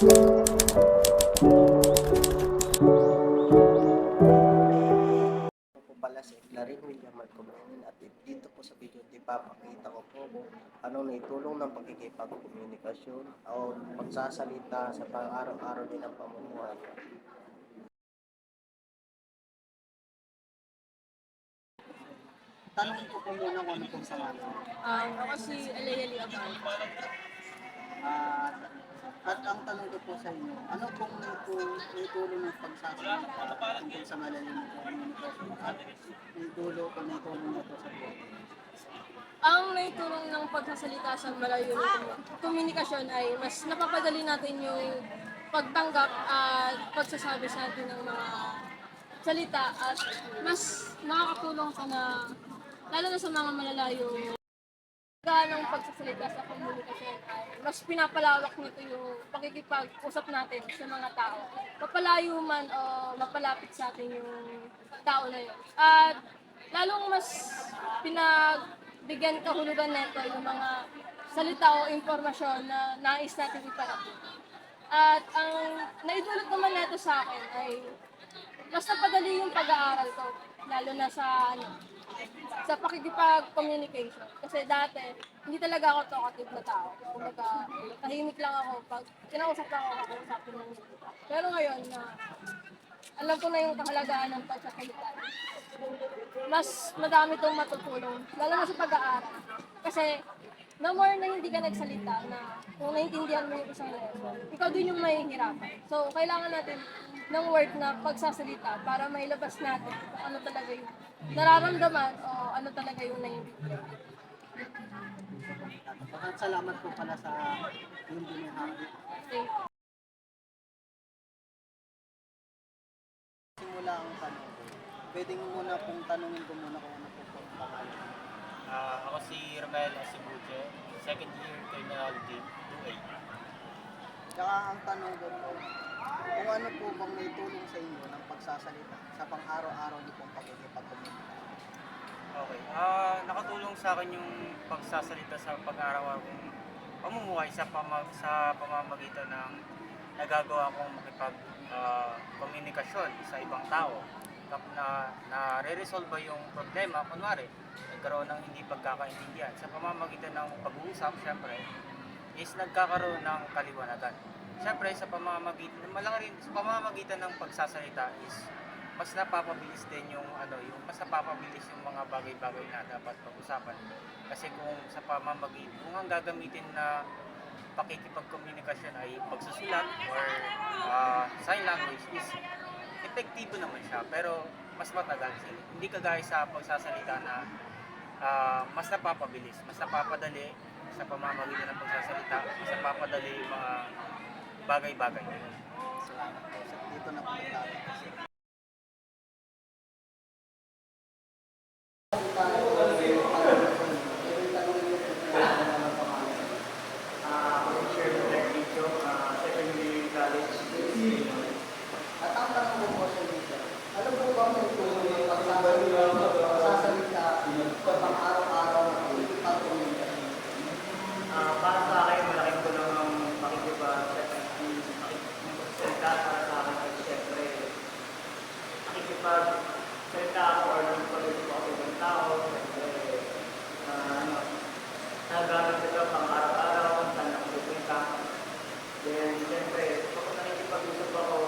Ako po pala si Clarin William Marcomanin at dito po sa video ipapakita ko po kung anong naitulong ng pagkikipagkomunikasyon o pagsasalita sa pang-araw-araw nilang pamumuhay. Tanungin ko po muna kung ano pong pangalan. Ako si Alea Liaban. At ang tanong ko po sa inyo, ano pong naitulong ng pagsasalita tungkol sa malalim na komunikasyon at naitulong na po sa buhay? Ang naitulong ng pagsasalita sa malayo ng komunikasyon ay mas napapadali natin yung pagtanggap at pagsasabi sa atin ng mga salita at mas nakakatulong sa lalo na sa mga malalayo. Ng pagsasalita sa komunikasyon ay mas pinapalawak nito yung pakikipag-usap natin sa mga tao. Mapalayo man o mapalapit sa atin yung tao na yun. At lalong mas pinagbigyan kahulugan nito yung mga salita o impormasyon na nais natin iparating. At ang naidulot naman nito sa akin ay mas napadali yung pag-aaral ko, lalo na sa pakikipag-communication. Kasi dati, hindi talaga ako talkative na tao. Kumbaga, tahimik lang ako. Pag kinausap lang ako, kausapin lang nila. Pero ngayon, alam ko na yung kahalagaan ng pagsasalita. Mas madami itong matutulong, lalo na sa pag-aaral. Kasi, no more na hindi ka nagsalita na kung naiintindihan mo yung isang lesson, ikaw din yung mahihirapan. So, kailangan natin ng word na pagsasalita para mailabas natin kung ano talaga yung nararamdaman o ano talaga yung naiintindihan. At salamat po pala sa yung binahagi. Thank you. Simula ang tanong ko. Pwede mo muna pong tanungin ko muna kung ano po ang pangalan. Ako si Romel Asibuche, second year criminology, 2A. Tsaka ang tanong ko po, kung ano po bang naitulong sa inyo ng pagsasalita sa pang-araw-araw niyo pong pagkikipag-komunikasyon? Okay. Nakatulong sa akin yung pagsasalita sa pag-araw-araw kong pamumuhay sa pamamagitan ng nagagawa kong makipag-komunikasyon sa ibang tao. Na re-resolve yung problema, kunwari, nagkaroon ng hindi pagkakaintindihan. Sa pamamagitan ng pag-uusap, syempre, is nagkakaroon ng kaliwanagan. Siyempre, sa pamamagitan ng pagsasalita is mas napapabilis din yung mas napapabilis yung mga bagay-bagay na dapat pag-usapan. Kasi kung ang gagamitin na pakikipagkomunikasyon ay pagsusulat or sign language is epektibo naman siya, pero mas matagal sila. Hindi kagaya sa pagsasalita na mas napapabilis, mas napapadali sa pamamagitan ng pagsasalita, mas napapadali yung mga bagay-bagay. Salamat po. Dito na po tayo. At ang tanong ko po sa inyo, ano po bang naitulong ng pagsasalita sa pang-araw-araw na pagkikipag-komunikasyon? Para sa akin, malaking tulong ang pakikipagsalita para sa akin kasi siyempre pakikipagsalita ako or nagpagsalita ako sa ibang tao nagamit ito pang araw-araw saan ako pupunta. Then siyempre, kapag nakikipag-usap ako,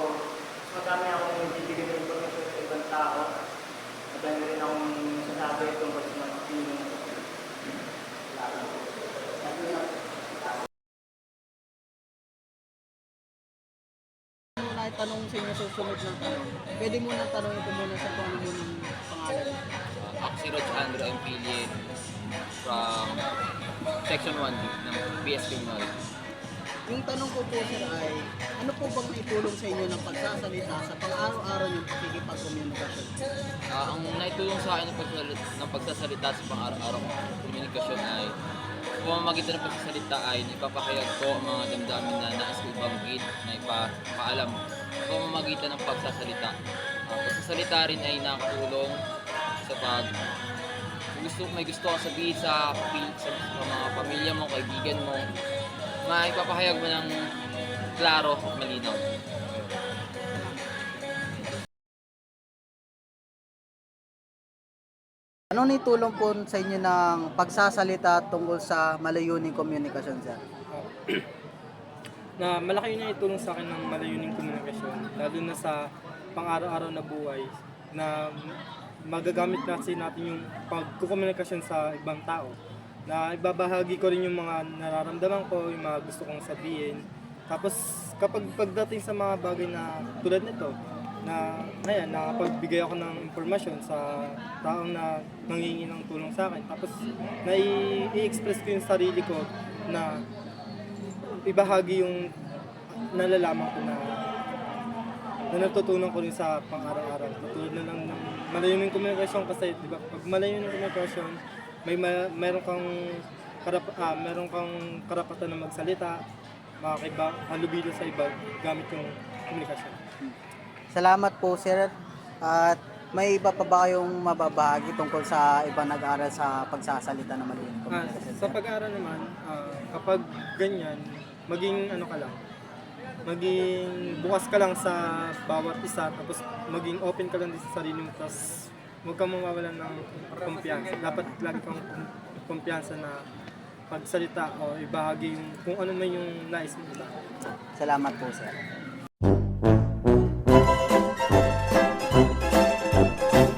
madami akong bibigyan ng information sa ibang tao. Madami rin akong sasabi tungkol sa mga opinion. Tanong sa inyo susunod ng tanong. Pwede mo nang tanongin ko muna sa kung ano mo ng pangalan. Ako si Rog Andrew M. Pilier from Section 1B ng BS Criminology. Yung tanong ko po sir ay, ano po bang naitulong sa inyo ng pagsasalita sa pang-araw-araw yung pakikipag-komunikasyon? Ang naitulong sa akin ng pagsasalita sa pang-araw-araw komunikasyon ay pamamagitan ng pagsasalita ay ipapahayag ko ang mga damdamin na nais ko ibanggit na ipapaalam sa pamamagitan ng pagsasalita. Pagsasalita rin ay nakatulong sa may gusto kang sabihin sa mga pamilya mo, kaibigan mo, maipapahayag mo ng klaro at malinaw. Ano na itulong po sa inyo ng pagsasalita tungkol sa malayuning komunikasyon, sir? Na malaki yun yung itulong sa akin ng malayuning komunikasyon, lalo na sa pang-araw-araw na buhay, na magagamit natin yung pagkukomunikasyon sa ibang tao, na ibabahagi ko rin yung mga nararamdaman ko, yung mga gusto kong sabihin. Tapos kapag pagdating sa mga bagay na tulad nito, na ayan, nakapagbigay ako ng impormasyon sa taong na nangingi ng tulong sa akin, tapos i-express ko yung sarili ko, na ibahagi yung nalalaman ko na natutunan ko rin sa pang-araw-araw. Tulad na lang ng malayuning komunikasyon, kasi di ba, pag malayuning komunikasyon, meron kang karapatan na magsalita, halubilo sa iba gamit yung komunikasyon. Salamat po, sir. At may iba pa ba kayong mababahagi tungkol sa iba nag-aaral sa pagsasalita ng malayuning komunikasyon? Sa pag-aaral naman, kapag ganyan, maging ano ka lang, maging bukas ka lang sa bawat isa, tapos maging open ka lang din sa sarili mo, tapos huwag kang mawawalan ng kumpiyansa. Dapat lagi kang kumpiyansa na pagsalita o ibahagi yung kung ano man yung nais mo. Salamat po, sir.